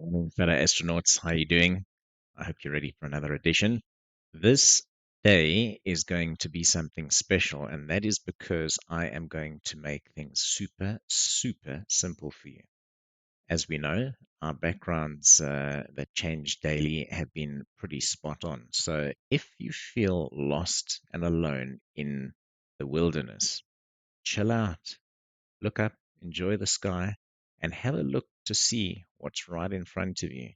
Morning, fellow astronauts. How are you doing? I hope you're ready for another edition. This day is going to be something special, and that is because I am going to make things super, super simple for you. As we know, our backgrounds that change daily have been pretty spot on. So if you feel lost and alone in the wilderness, chill out, look up, enjoy the sky, and have a look to see what's right in front of you.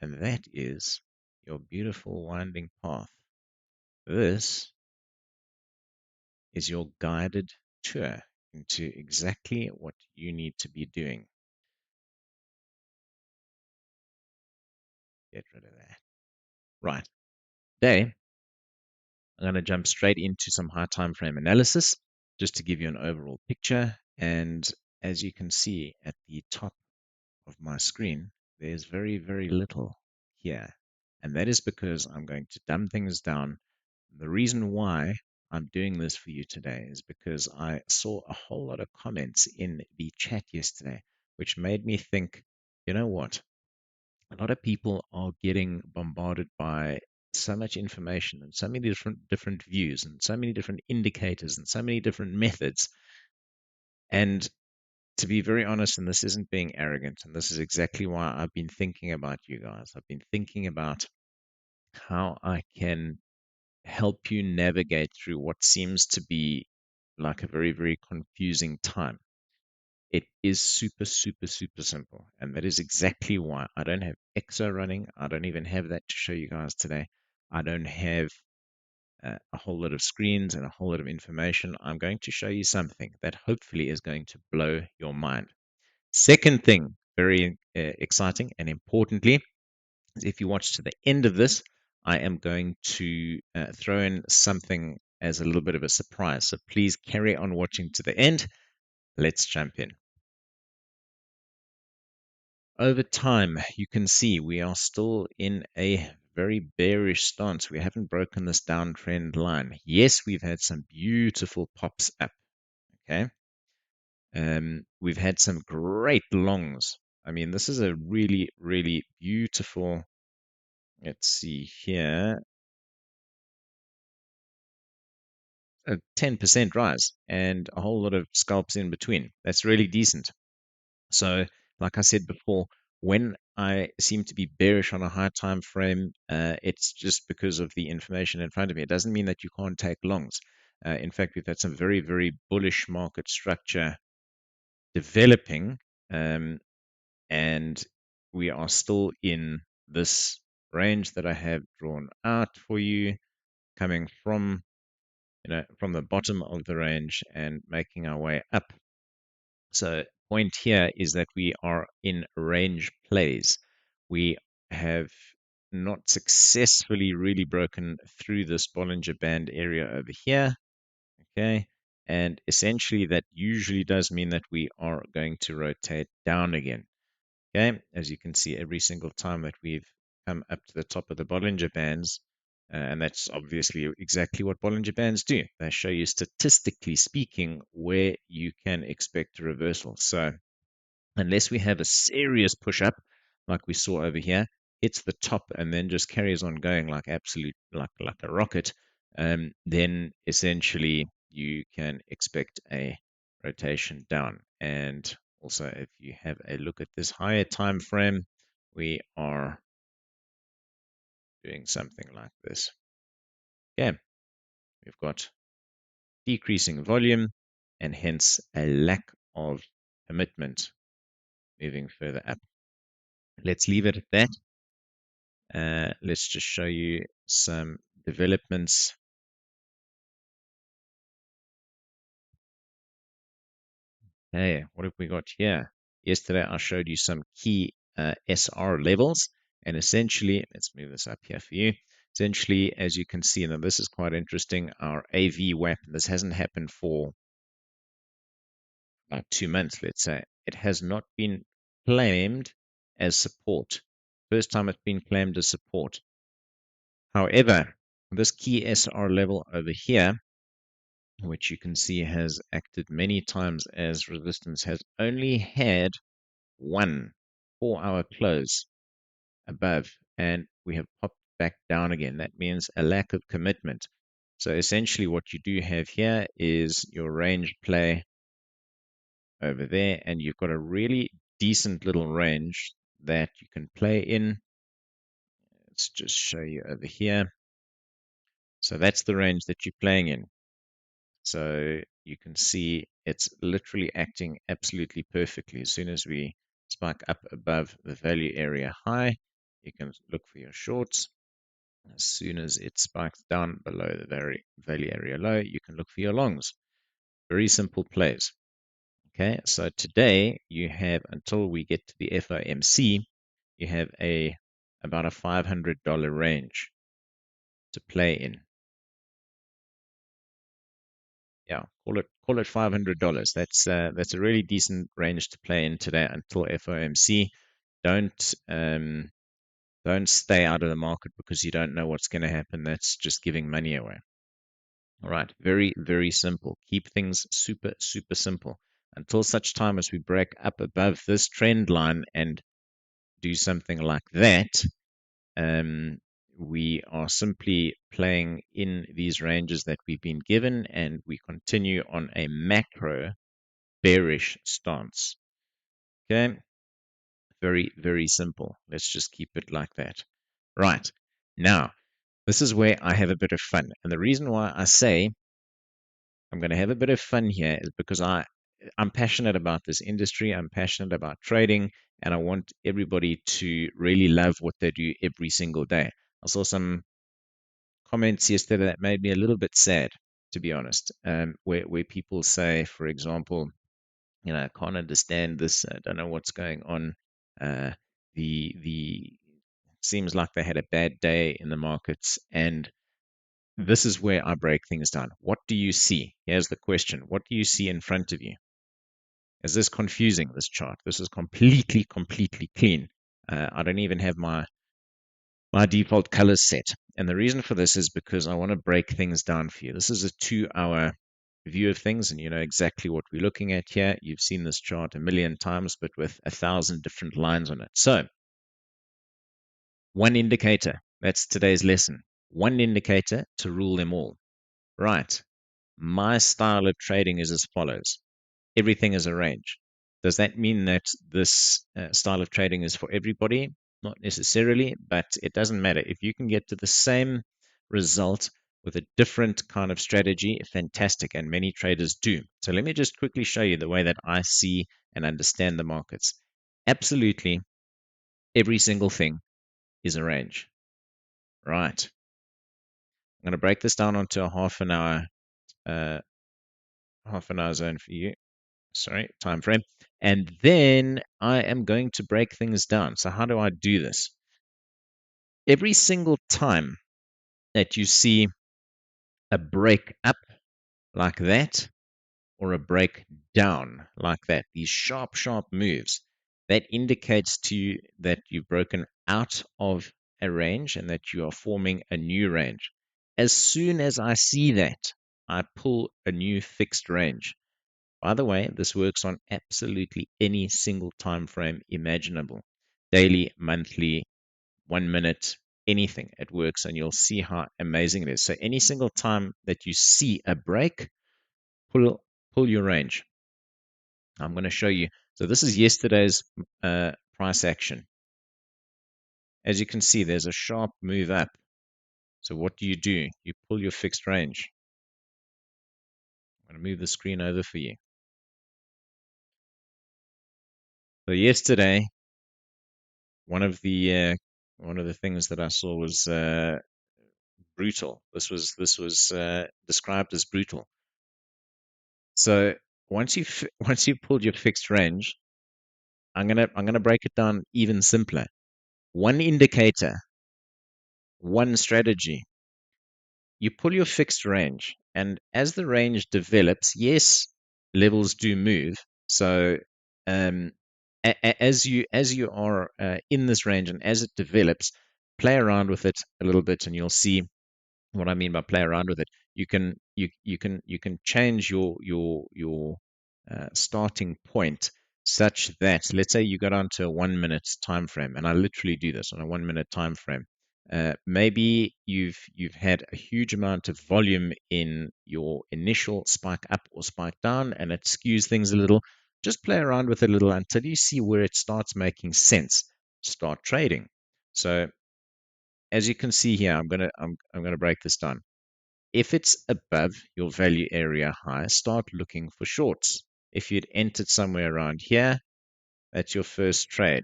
And that is your beautiful winding path. This is your guided tour into exactly what you need to be doing. Get rid of that. Right. Today, I'm going to jump straight into some high time frame analysis just to give you an overall picture. And as you can see at the top of my screen, there's very, very little here. And that is because I'm going to dumb things down. The reason why I'm doing this for you today is because I saw a whole lot of comments in the chat yesterday, which made me think, you know what? A lot of people are getting bombarded by so much information and so many different views and so many different indicators and so many different methods. And to be very honest, and this isn't being arrogant, and this is exactly why I've been thinking about you guys. I've been thinking about how I can help you navigate through what seems to be like a very, very confusing time. It is super, super, super simple. And that is exactly why I don't have EXO running. I don't even have that to show you guys today. I don't have a whole lot of screens and a whole lot of information. I'm going to show you something that hopefully is going to blow your mind. Second thing, very exciting and importantly, is if you watch to the end of this, I am going to throw in something as a little bit of a surprise. So please carry on watching to the end. Let's jump in. Over time, you can see we are still in a very bearish stance. We haven't broken this downtrend line. Yes, we've had some beautiful pops up. Okay. We've had some great longs. I mean, this is a really, really beautiful. Let's see here, a 10% rise and a whole lot of scalps in between. That's really decent. So, like I said before, when I seem to be bearish on a high time frame, it's just because of the information in front of me. It doesn't mean that you can't take longs. In fact, we've had some very, very bullish market structure developing, and we are still in this range that I have drawn out for you, coming from from the bottom of the range and making our way up. So point here is that we are in range plays. We have not successfully really broken through this Bollinger Band area over here. Okay. And essentially that usually does mean that we are going to rotate down again. Okay. As you can see, every single time that we've come up to the top of the Bollinger Bands, and that's obviously exactly what Bollinger Bands do. They show you, statistically speaking, where you can expect a reversal. So unless we have a serious push up, like we saw over here, hits the top and then just carries on going like absolute, like a rocket, then essentially you can expect a rotation down. And also, if you have a look at this higher time frame, we are doing something like this. Okay, we've got decreasing volume and hence a lack of commitment moving further up. Let's leave it at that. Let's just show you some developments. Hey, what have we got here? Yesterday, I showed you some key SR levels, and essentially, let's move this up here for you. Essentially, as you can see, and this is quite interesting, our AV WAP, this hasn't happened for about 2 months, let's say. It has not been claimed as support. First time it's been claimed as support. However, this key SR level over here, which you can see has acted many times as resistance, has only had one 4-hour close. above, and we have popped back down again. That means a lack of commitment. So essentially what you do have here is your range play over there, and you've got a really decent little range that you can play in. Let's just show you over here. So that's the range that you're playing in. So you can see it's literally acting absolutely perfectly. As soon as we spike up above the value area high, you can look for your shorts. As soon as it spikes down below the value area low, you can look for your longs. Very simple plays. Okay, so today you have, until we get to the FOMC, you have about a $500 range to play in. Yeah, call it $500. That's a really decent range to play in today until FOMC. Don't don't stay out of the market because you don't know what's going to happen. That's just giving money away. All right, very, very simple. Keep things super, super simple until such time as we break up above this trend line and do something like that. Um, we are simply playing in these ranges that we've been given, and we continue on a macro bearish stance. Okay, very, very simple. Let's just keep it like that. Right, now, this is where I have a bit of fun. And the reason why I say I'm going to have a bit of fun here is because I'm passionate about this industry. I'm passionate about trading, and I want everybody to really love what they do every single day. I saw some comments yesterday that made me a little bit sad, to be honest, where people say, for example, I can't understand this. I don't know what's going on. Uh, the seems like they had a bad day in the markets, and this is where I break things down. What do you see? Here's the question. What do you see in front of you? Is this confusing, this chart? This is completely, completely clean. I don't even have my default colors set. And the reason for this is because I want to break things down for you. This is a 2-hour view of things, and you know exactly what we're looking at here. You've seen this chart a million times, but with 1,000 different lines on it. So, one indicator. That's today's lesson. One indicator to rule them all. Right. My style of trading is as follows. Everything is a range. Does that mean that this style of trading is for everybody? Not necessarily, but it doesn't matter. If you can get to the same result with a different kind of strategy, fantastic, and many traders do. So let me just quickly show you the way that I see and understand the markets. Absolutely every single thing is a range. Right. I'm going to break this down onto a uh, half an hour zone for you. Sorry, time frame. And then I am going to break things down. So how do I do this? Every single time that you see a break up like that or a break down like that, these sharp, sharp moves, that indicates to you that you've broken out of a range and that you are forming a new range. As soon as I see that, I pull a new fixed range. By the way, this works on absolutely any single time frame imaginable. Daily, monthly, 1 minute, anything. It works, and you'll see how amazing it is. So any single time that you see a break, pull your range. I'm going to show you. So this is yesterday's price action. As you can see, there's a sharp move up. So what do? You pull your fixed range. I'm going to move the screen over for you. So yesterday, one of the things that I saw was brutal. This was described as brutal. So once you pulled your fixed range, I'm gonna break it down even simpler. One indicator, one strategy. You pull your fixed range, and as the range develops, yes, levels do move. So um, as you are in this range and as it develops, play around with it a little bit, and you'll see what I mean by play around with it. You can change your starting point such that, let's say you got onto a 1 minute time frame, and I literally do this on a 1 minute time frame. Maybe you've had a huge amount of volume in your initial spike up or spike down, and it skews things a little. Just play around with it a little until you see where it starts making sense. Start trading. So as you can see here, I'm gonna break this down. If it's above your value area high, start looking for shorts. If you'd entered somewhere around here, that's your first trade,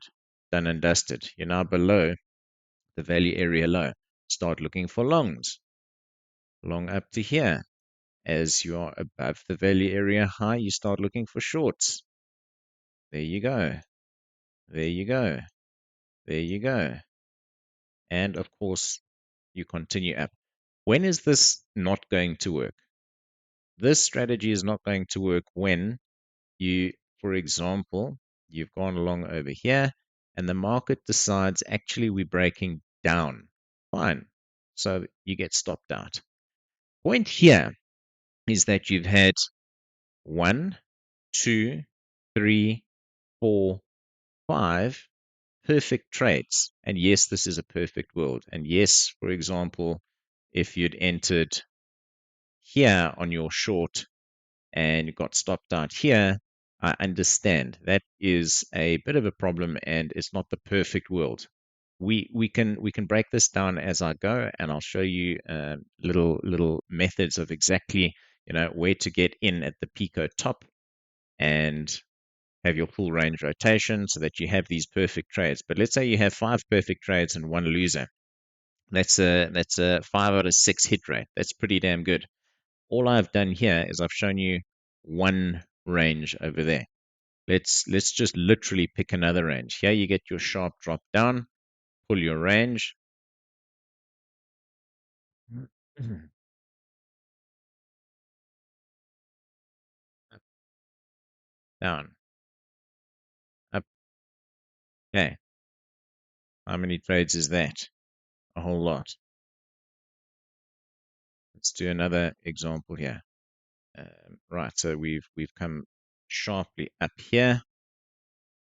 done and dusted. You're now below the value area low. Start looking for longs, long up to here. As you are above the value area high, you start looking for shorts. There you go. There you go. There you go. And of course, you continue up. When is this not going to work? This strategy is not going to work when you, for example, you've gone along over here and the market decides actually we're breaking down. Fine. So you get stopped out. Point here is that you've had 1, 2, 3, 4, 5 perfect trades. And yes, this is a perfect world. And yes, for example, if you'd entered here on your short and you got stopped out here, I understand that is a bit of a problem and it's not the perfect world. We can break this down as I go, and I'll show you little methods of exactly where to get in at the Pico top and have your full range rotation so that you have these perfect trades. But let's say you have 5 perfect trades and 1 loser. That's a 5 out of 6 hit rate. That's pretty damn good. All I've done here is I've shown you one range over there. Let's just literally pick another range. Here you get your sharp drop down, pull your range. Up, down, up. Okay. How many trades is that? A whole lot. Let's do another example here. Right, so we've come sharply up here.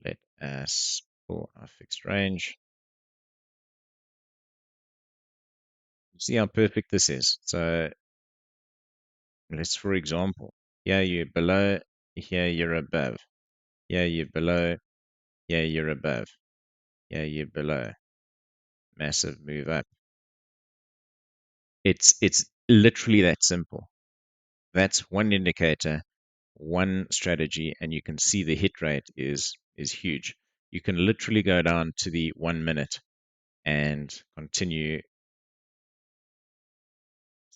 Let us pull our fixed range. See how perfect this is. So let's, for example, here you're below, here you're above. Here you're below, here you're above. Here you're below. Massive move up. It's literally that simple. That's one indicator, one strategy, and you can see the hit rate is huge. You can literally go down to the 1 minute and continue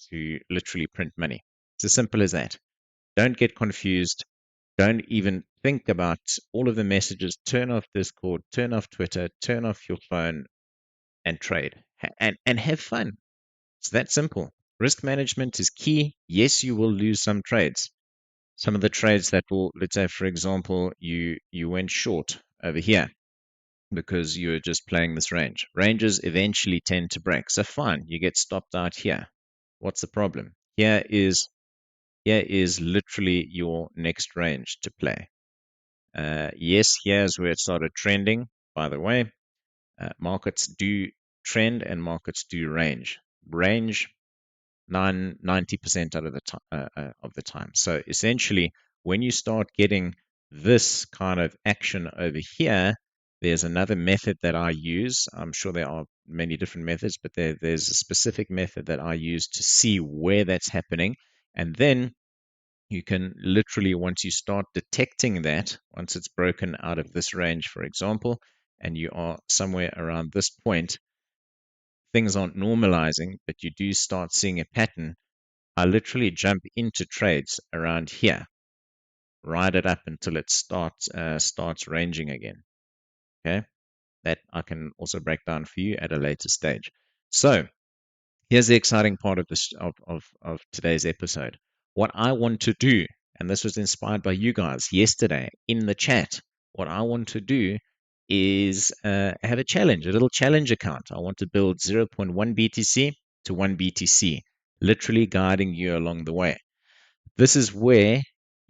to literally print money. It's as simple as that. Don't get confused. Don't even think about all of the messages. Turn off Discord, turn off Twitter, turn off your phone, and trade. And have fun. It's that simple. Risk management is key. Yes, you will lose some trades. Some of the trades that will, let's say, for example, you went short over here because you're just playing this range. Ranges eventually tend to break. So fine, you get stopped out here. What's the problem? Here is literally your next range to play. Yes, here's where it started trending, by the way. Markets do trend and markets do range. Range 90% out of the time. So essentially, when you start getting this kind of action over here, there's another method that I use. I'm sure there are many different methods, but there's a specific method that I use to see where that's happening. And then you can literally, once you start detecting that, once it's broken out of this range, for example, and you are somewhere around this point, things aren't normalizing, but you do start seeing a pattern. I literally jump into trades around here, ride it up until it starts ranging again. Okay, that I can also break down for you at a later stage. So here's the exciting part of this of today's episode. What I want to do, and this was inspired by you guys yesterday in the chat. What I want to do is have a challenge, a little challenge account. I want to build 0.1 BTC to 1 BTC, literally guiding you along the way. This is where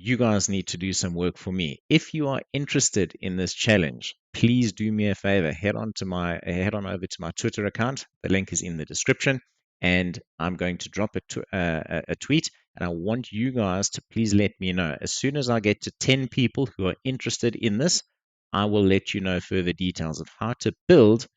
you guys need to do some work for me. If you are interested in this challenge, please do me a favor. Head on over to my Twitter account. The link is in the description, and I'm going to drop a tweet. And I want you guys to please let me know as soon as I get to 10 people who are interested in this. I will let you know further details of how to build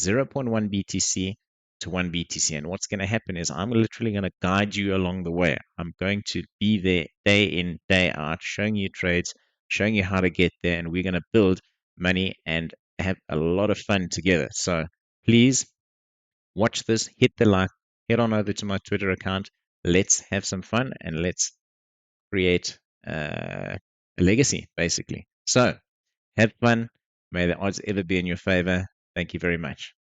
zero point 0.1 BTC to 1 BTC. And what's going to happen is I'm literally going to guide you along the way. I'm going to be there day in, day out, showing you trades, showing you how to get there, and we're going to build money and have a lot of fun together. So please watch this, hit the like, head on over to my Twitter account. Let's have some fun and let's create a legacy, basically. So have fun. May the odds ever be in your favor. Thank you very much.